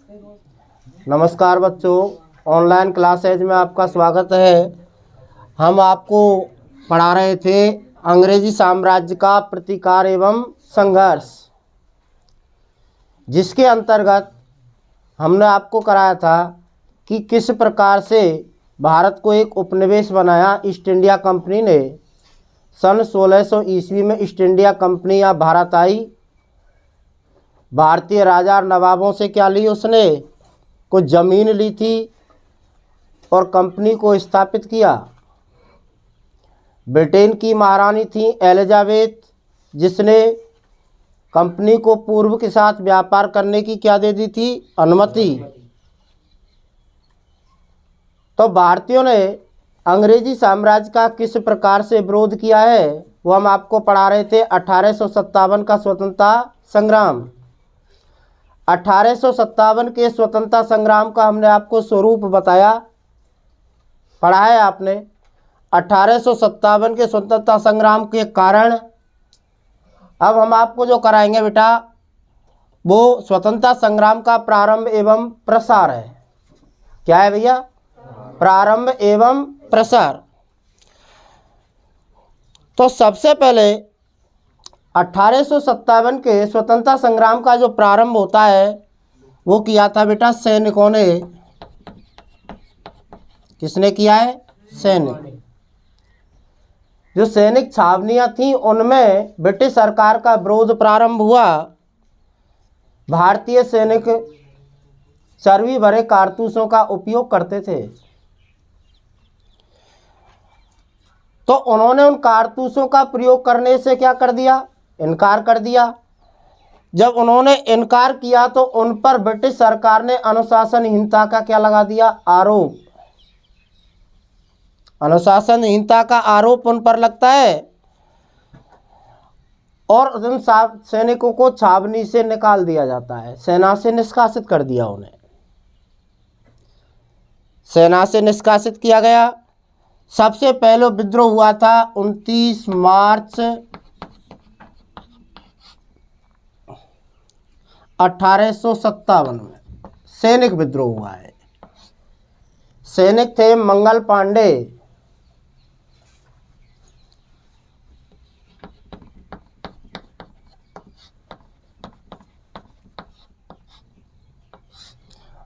नमस्कार बच्चों, online classes में आपका स्वागत है। हम आपको पढ़ा रहे थे अंग्रेजी साम्राज्य का प्रतिकार एवं संघर्ष, जिसके अंतर्गत हमने आपको कराया था कि किस प्रकार से भारत को एक उपनिवेश बनाया ईस्ट इंडिया कंपनी ने। सन 1600 ईस्वी में ईस्ट इंडिया कंपनी या भारत आई। भारतीय राजा और नवाबों से क्या ली उसने? कुछ ज़मीन ली थी और कंपनी को स्थापित किया। ब्रिटेन की महारानी थी एलिजाबेथ, जिसने कंपनी को पूर्व के साथ व्यापार करने की क्या दे दी थी? अनुमति। तो भारतीयों ने अंग्रेजी साम्राज्य का किस प्रकार से विरोध किया है वो हम आपको पढ़ा रहे थे। 1857 का स्वतंत्रता संग्राम। 1857 के स्वतंत्रता संग्राम का हमने आपको स्वरूप बताया, पढ़ा है आपने। 1857 के स्वतंत्रता संग्राम के कारण अब हम आपको जो कराएंगे बेटा, वो स्वतंत्रता संग्राम का प्रारंभ एवं प्रसार है। क्या है भैया? प्रारंभ एवं प्रसार। तो सबसे पहले 1857 के स्वतंत्रता संग्राम का जो प्रारंभ होता है वो किया था बेटा सैनिकों ने। किसने किया है? सैनिक। जो सैनिक छावनियां थीं उनमें ब्रिटिश सरकार का विरोध प्रारंभ हुआ। भारतीय सैनिक चर्बी भरे कारतूसों का उपयोग करते थे, तो उन्होंने उन कारतूसों का प्रयोग करने से क्या कर दिया? इनकार कर दिया। जब उन्होंने इनकार किया तो उन पर ब्रिटिश सरकार ने अनुशासनहीनता का क्या लगा दिया? आरोप। अनुशासनहीनता का आरोप उन पर लगता है और उन सैनिकों को छावनी से निकाल दिया जाता है। सेना से निष्कासित कर दिया उन्हें। सेना से निष्कासित किया गया। सबसे पहले विद्रोह हुआ था 29 मार्च 1857 में। सैनिक विद्रोह हुआ है। सैनिक थे मंगल पांडे।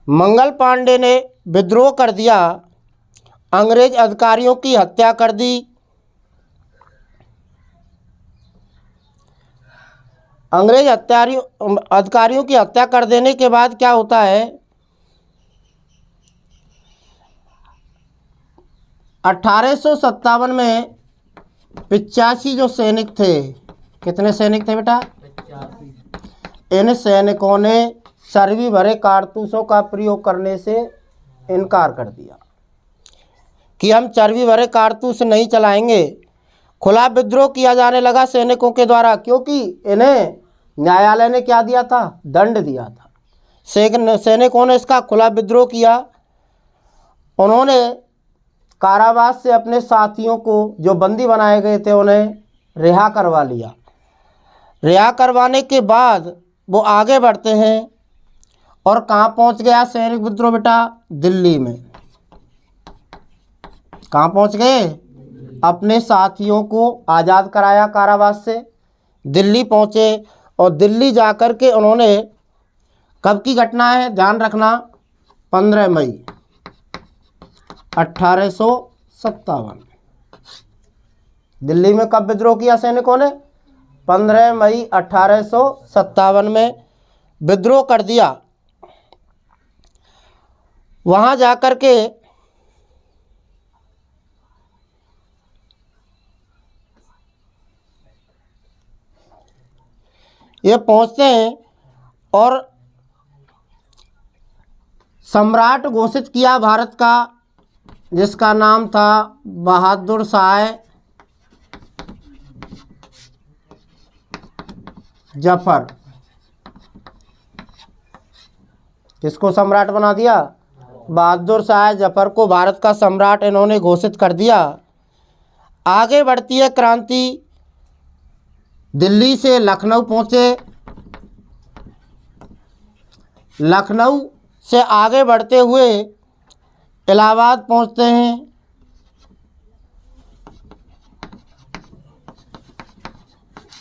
मंगल पांडे ने विद्रोह कर दिया, अंग्रेज अधिकारियों की हत्या कर दी। अंग्रेज अधिकारियों की हत्या कर देने के बाद क्या होता है? 1857 में 85 जो सैनिक थे। कितने सैनिक थे बेटा? 85। इन सैनिकों ने चर्बी भरे कारतूसों का प्रयोग करने से इनकार कर दिया कि हम चर्बी भरे कारतूस नहीं चलाएंगे। खुला विद्रोह किया जाने लगा सैनिकों के द्वारा, क्योंकि इन्हें न्यायालय ने क्या दिया था? दंड दिया था। सैनिकों ने इसका खुला विद्रोह किया। उन्होंने कारावास से अपने साथियों को, जो बंदी बनाए गए थे, उन्हें रिहा करवा लिया। रिहा करवाने के बाद वो आगे बढ़ते हैं और कहाँ पहुँच गया सैनिक विद्रोह बेटा? दिल्ली में। कहाँ पहुँच गए? अपने साथियों को आज़ाद कराया कारावास से, दिल्ली पहुँचे और दिल्ली जाकर के उन्होंने, कब की घटना है ध्यान रखना, 15 मई 1857। दिल्ली में कब विद्रोह किया सैनिकों ने? 15 मई 1857 में विद्रोह कर दिया। वहाँ जाकर के ये पहुँचते हैं और सम्राट घोषित किया भारत का, जिसका नाम था बहादुर शाह जफर। किसको सम्राट बना दिया? बहादुर शाह जफर को भारत का सम्राट इन्होंने घोषित कर दिया। आगे बढ़ती है क्रांति। दिल्ली से लखनऊ पहुँचे। लखनऊ से आगे बढ़ते हुए इलाहाबाद पहुंचते हैं।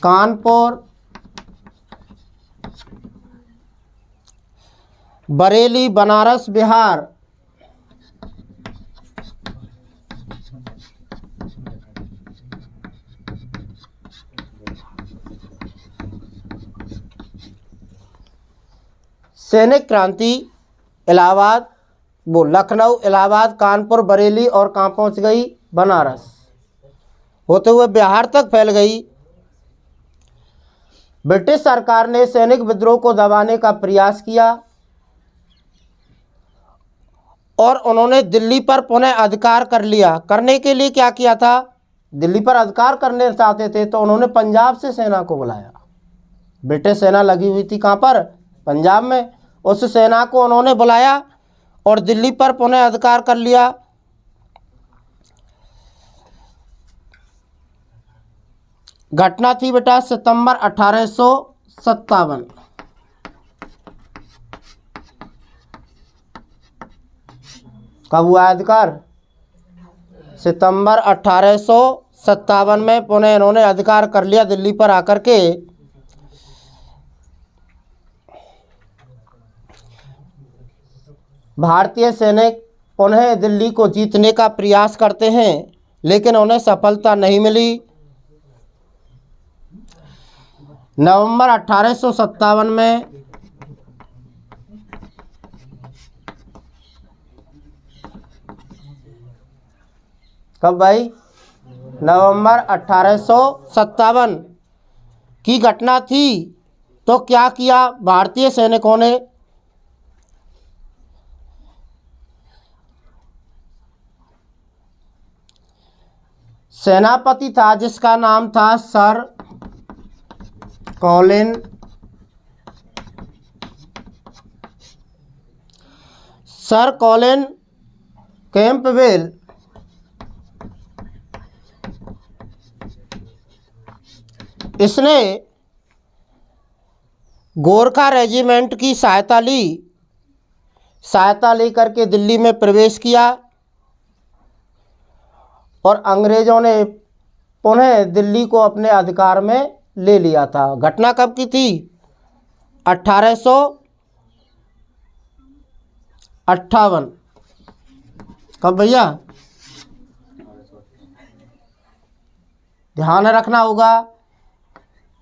कानपुर, बरेली, बनारस, बिहार, सैनिक क्रांति इलाहाबाद, वो लखनऊ, इलाहाबाद, कानपुर, बरेली और कहाँ पहुंच गई? बनारस, होते हुए बिहार तक फैल गई। ब्रिटिश सरकार ने सैनिक विद्रोह को दबाने का प्रयास किया और उन्होंने दिल्ली पर पुनः अधिकार कर लिया। करने के लिए क्या किया था? दिल्ली पर अधिकार करने चाहते थे तो उन्होंने पंजाब से सेना को बुलाया। ब्रिटिश सेना लगी हुई थी कहाँ पर? पंजाब में। उस सेना को उन्होंने बुलाया और दिल्ली पर पुनः अधिकार कर लिया। घटना थी बेटा सितंबर 1857। कब हुआ अधिकार? सितंबर 1857 में पुनः इन्होंने अधिकार कर लिया दिल्ली पर आकर के। भारतीय सैनिक पुनः दिल्ली को जीतने का प्रयास करते हैं लेकिन उन्हें सफलता नहीं मिली। नवंबर 1857 में कब भाई? नवंबर 1857 की घटना थी। तो क्या किया भारतीय सैनिकों ने? सेनापति था जिसका नाम था सर कॉलिन कैंपबेल। इसने गोरखा रेजिमेंट की सहायता लेकर के दिल्ली में प्रवेश किया और अंग्रेजों ने पुनः दिल्ली को अपने अधिकार में ले लिया था। घटना कब की थी? 1858। कब भैया? ध्यान रखना होगा।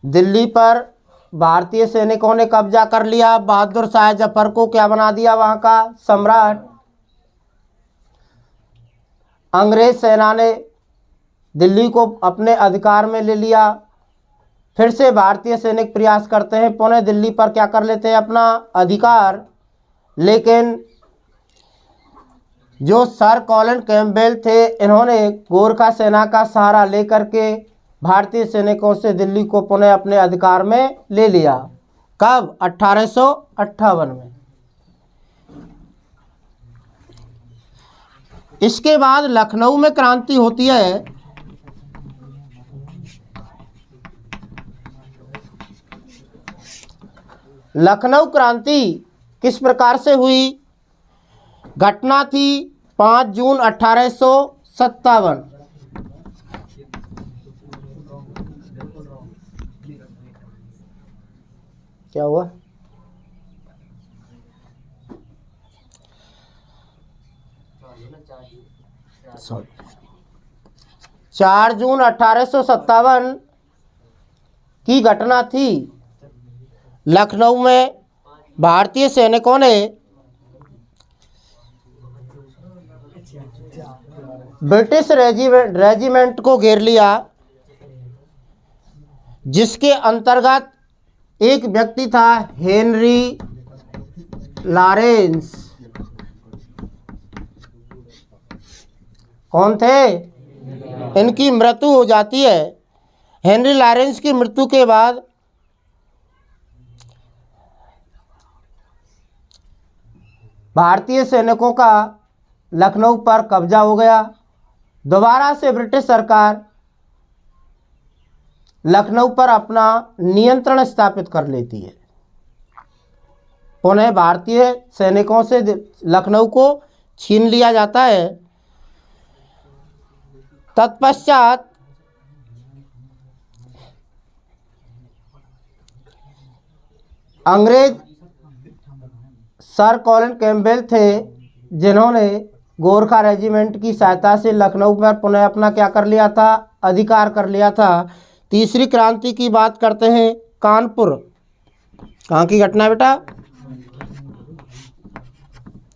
दिल्ली पर भारतीय सैनिकों ने कब्जा कर लिया। बहादुर शाह जफर को क्या बना दिया? वहाँ का सम्राट। अंग्रेज सेना ने दिल्ली को अपने अधिकार में ले लिया। फिर से भारतीय सैनिक प्रयास करते हैं, पुनः दिल्ली पर क्या कर लेते हैं? अपना अधिकार। लेकिन जो सर कॉलिन कैंपबेल थे, इन्होंने गोरखा सेना का सहारा लेकर के भारतीय सैनिकों से दिल्ली को पुनः अपने अधिकार में ले लिया। कब? 1858 में। इसके बाद लखनऊ में क्रांति होती है। लखनऊ क्रांति किस प्रकार से हुई? घटना थी 5 जून 1857। क्या हुआ? सॉरी, 4 जून 1857 की घटना थी। लखनऊ में भारतीय सैनिकों ने ब्रिटिश रेजिमेंट को घेर लिया, जिसके अंतर्गत एक व्यक्ति था हेनरी लॉरेंस। कौन थे? इनकी मृत्यु हो जाती है। हेनरी लॉरेंस की मृत्यु के बाद भारतीय सैनिकों का लखनऊ पर कब्जा हो गया। दोबारा से ब्रिटिश सरकार लखनऊ पर अपना नियंत्रण स्थापित कर लेती है। पुनः भारतीय सैनिकों से लखनऊ को छीन लिया जाता है। तत्पश्चात अंग्रेज सर कॉलिन कैम्पबेल थे, जिन्होंने गोरखा रेजिमेंट की सहायता से लखनऊ पर पुनः अपना क्या कर लिया था, अधिकार कर लिया था। तीसरी क्रांति की बात करते हैं, कानपुर। कहाँ की घटना है बेटा?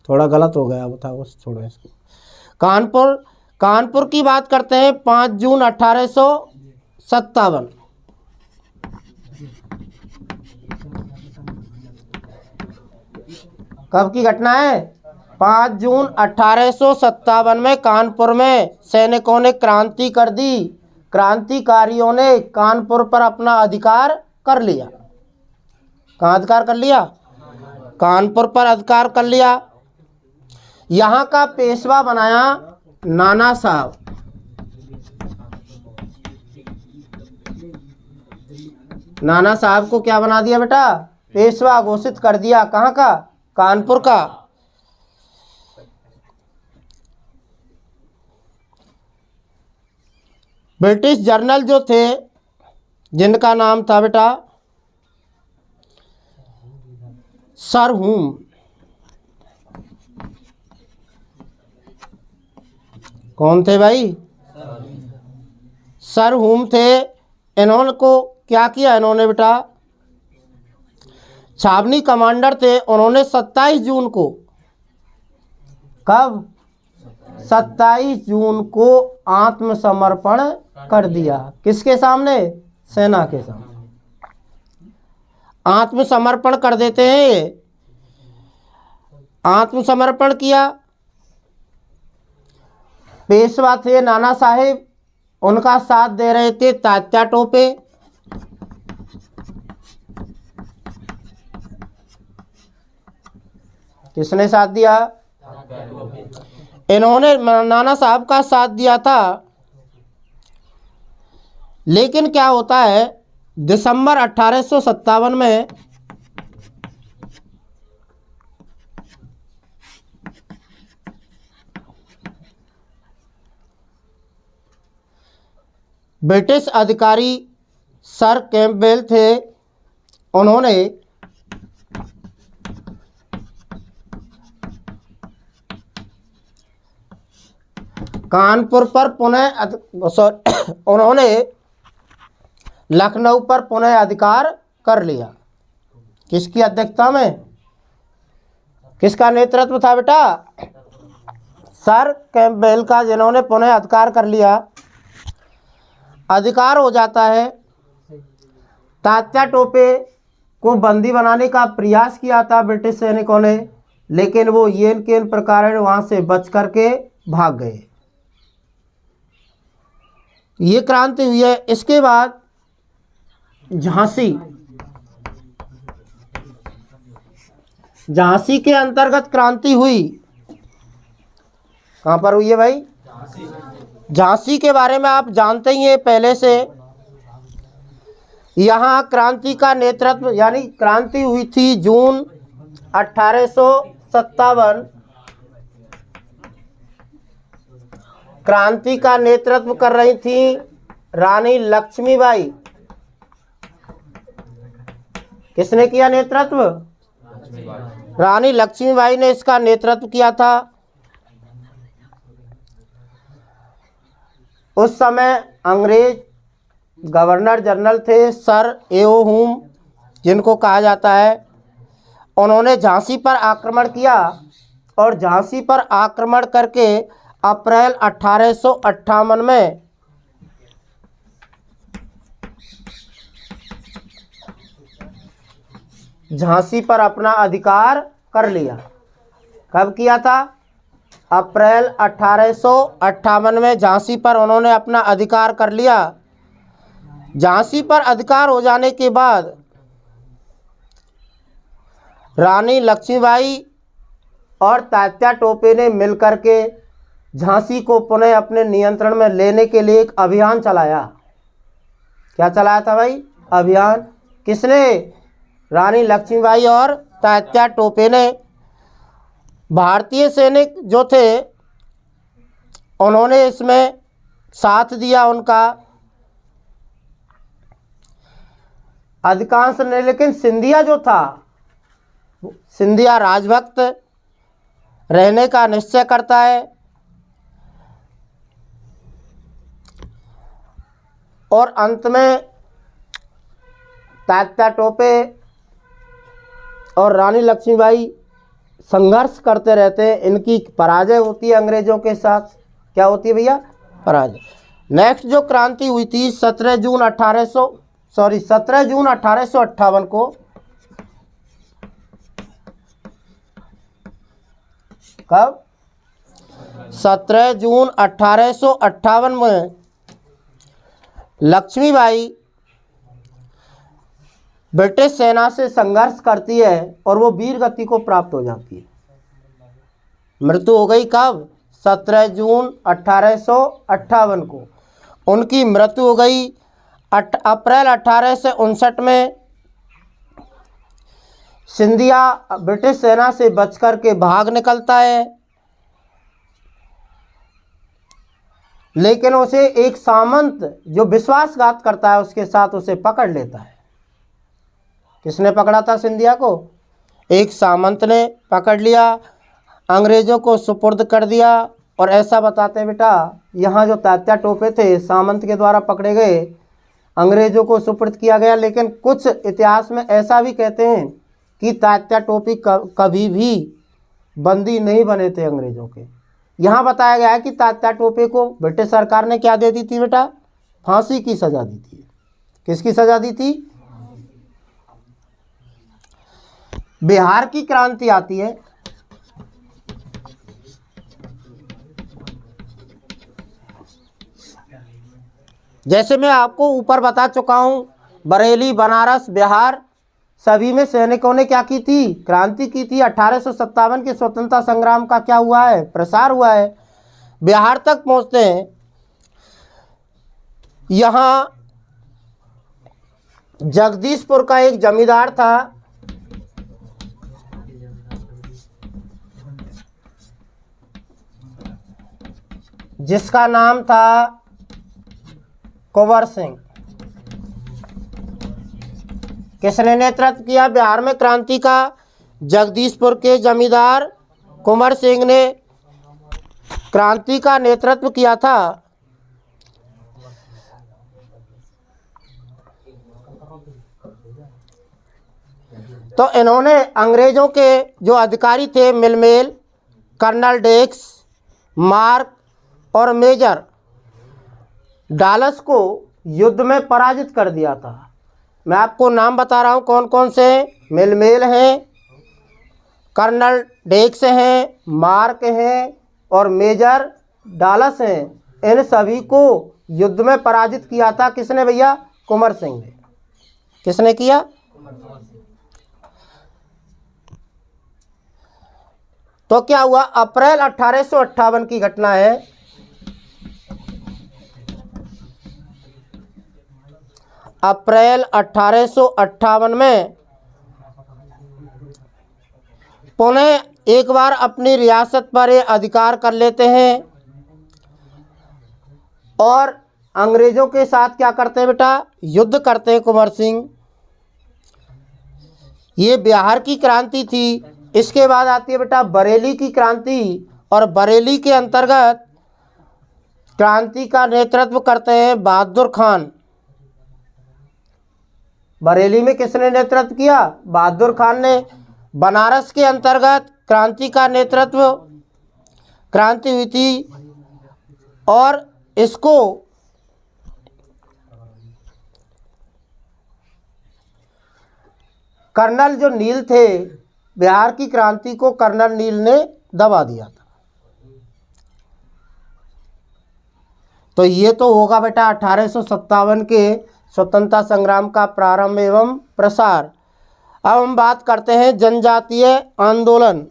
थोड़ा गलत हो गया, बताओ, छोड़ो इसको। कानपुर की बात करते हैं, 5 जून 1857। कब की घटना है? 5 जून 1857 में कानपुर में सैनिकों ने क्रांति कर दी। क्रांतिकारियों ने कानपुर पर अपना अधिकार कर लिया। कहाँ अधिकार कर लिया? कानपुर पर अधिकार कर लिया। यहाँ का पेशवा बनाया नाना साहब। नाना साहब को क्या बना दिया बेटा? पेशवा घोषित कर दिया। कहाँ का? कानपुर का। ब्रिटिश जर्नल जो थे, जिनका नाम था बेटा सर हुम, कौन थे भाई? सर हुम थे। इन्होंने को क्या किया? इन्होंने बेटा छावनी कमांडर थे। उन्होंने 27 जून को, कब? 27 जून को आत्मसमर्पण कर दिया। किसके सामने? सेना के सामने आत्मसमर्पण कर देते हैं। आत्मसमर्पण किया। पेशवा थे नाना साहेब, उनका साथ दे रहे थे तात्या टोपे। किसने साथ दिया? इन्होंने नाना साहब का साथ दिया था। लेकिन क्या होता है, दिसंबर 1857 में ब्रिटिश अधिकारी सर कैम्पबेल थे, उन्होंने कानपुर पर पुनः उन्होंने लखनऊ पर पुनः अधिकार कर लिया। किसकी अध्यक्षता में? किसका नेतृत्व था बेटा? सर कैम्पबेल का, जिन्होंने पुनः अधिकार कर लिया। अधिकार हो जाता है। तात्या टोपे को बंदी बनाने का प्रयास किया था ब्रिटिश सैनिकों ने, लेकिन वो येन केन प्रकार वहां से बच करके भाग गए। ये क्रांति हुई है। इसके बाद झांसी के अंतर्गत क्रांति हुई। कहाँ पर हुई है भाई? झांसी के बारे में आप जानते ही हैं पहले से। यहाँ क्रांति का नेतृत्व, यानी क्रांति हुई थी जून 1857। क्रांति का नेतृत्व कर रही थी रानी लक्ष्मीबाई। किसने किया नेतृत्व? रानी लक्ष्मीबाई ने इसका नेतृत्व किया था। उस समय अंग्रेज गवर्नर जनरल थे सर एओ हुम, जिनको कहा जाता है। उन्होंने झांसी पर आक्रमण किया और झांसी पर आक्रमण करके अप्रैल 1858 में झांसी पर अपना अधिकार कर लिया। कब किया था? अप्रैल 1858 में झांसी पर उन्होंने अपना अधिकार कर लिया। झांसी पर अधिकार हो जाने के बाद रानी लक्ष्मीबाई और तात्या टोपे ने मिलकर के झांसी को पुनः अपने नियंत्रण में लेने के लिए एक अभियान चलाया। क्या चलाया था भाई? अभियान। किसने? रानी लक्ष्मीबाई और तात्या टोपे ने भारतीय सैनिक जो थे उन्होंने इसमें साथ दिया उनका अधिकांश ने, लेकिन सिंधिया जो था, सिंधिया राजभक्त रहने का निश्चय करता है और अंत में तात्या टोपे और रानी लक्ष्मीबाई संघर्ष करते रहते हैं। इनकी पराजय होती है अंग्रेजों के साथ। क्या होती है भैया? पराजय। नेक्स्ट जो क्रांति हुई थी 17 जून 1858 को, कब? 17 जून 1858 में लक्ष्मीबाई ब्रिटिश सेना से संघर्ष करती है और वो वीर गति को प्राप्त हो जाती है। मृत्यु हो गई कब? 17 जून 1858 को उनकी मृत्यु हो गई। अप्रैल 1859 में सिंधिया ब्रिटिश सेना से बचकर के भाग निकलता है, लेकिन उसे एक सामंत जो विश्वासघात करता है उसके साथ उसे पकड़ लेता है। किसने पकड़ा था सिंधिया को? एक सामंत ने पकड़ लिया, अंग्रेज़ों को सुपुर्द कर दिया। और ऐसा बताते हैं बेटा, यहाँ जो तात्या टोपे थे सामंत के द्वारा पकड़े गए, अंग्रेज़ों को सुपुर्द किया गया। लेकिन कुछ इतिहास में ऐसा भी कहते हैं कि तात्या टोपे कभी भी बंदी नहीं बने थे अंग्रेज़ों के। यहाँ बताया गया है कि तात्या टोपे को ब्रिटिश सरकार ने क्या दे दी थी बेटा? फांसी की सज़ा दी थी। किसकी सज़ा दी थी? बिहार की क्रांति आती है। जैसे मैं आपको ऊपर बता चुका हूँ, बरेली, बनारस, बिहार सभी में सैनिकों ने क्या की थी? क्रांति की थी। 1857 के स्वतंत्रता संग्राम का क्या हुआ है? प्रसार हुआ है। बिहार तक पहुँचते हैं। यहाँ जगदीशपुर का एक जमींदार था, जिसका नाम था कुंवर सिंह। किसने नेतृत्व किया बिहार में क्रांति का? जगदीशपुर के जमींदार कुंवर सिंह ने क्रांति का नेतृत्व किया था। तो इन्होंने अंग्रेजों के जो अधिकारी थे, मिलमेल, कर्नल डेक्स, मार्क और मेजर डालस को युद्ध में पराजित कर दिया था। मैं आपको नाम बता रहा हूँ कौन कौन से हैं। मिलमेल हैं, कर्नल डेक्स हैं, मार्क हैं और मेजर डालस हैं। इन सभी को युद्ध में पराजित किया था किसने भैया? कुंवर सिंह ने। किसने किया? तो क्या हुआ? अप्रैल 1858 की घटना है। अप्रैल 1858 में पुनः एक बार अपनी रियासत पर ये अधिकार कर लेते हैं और अंग्रेज़ों के साथ क्या करते हैं बेटा? युद्ध करते हैं कुंवर सिंह। ये बिहार की क्रांति थी। इसके बाद आती है बेटा बरेली की क्रांति, और बरेली के अंतर्गत क्रांति का नेतृत्व करते हैं बहादुर खान। बरेली में किसने नेतृत्व किया? बहादुर खान ने। बनारस के अंतर्गत क्रांति का नेतृत्व, क्रांति हुई थी और इसको कर्नल जो नील थे, बिहार की क्रांति को कर्नल नील ने दबा दिया था। तो ये तो होगा बेटा 1857 के स्वतंत्रता संग्राम का प्रारंभ एवं प्रसार। अब हम बात करते हैं जनजातीय आंदोलन।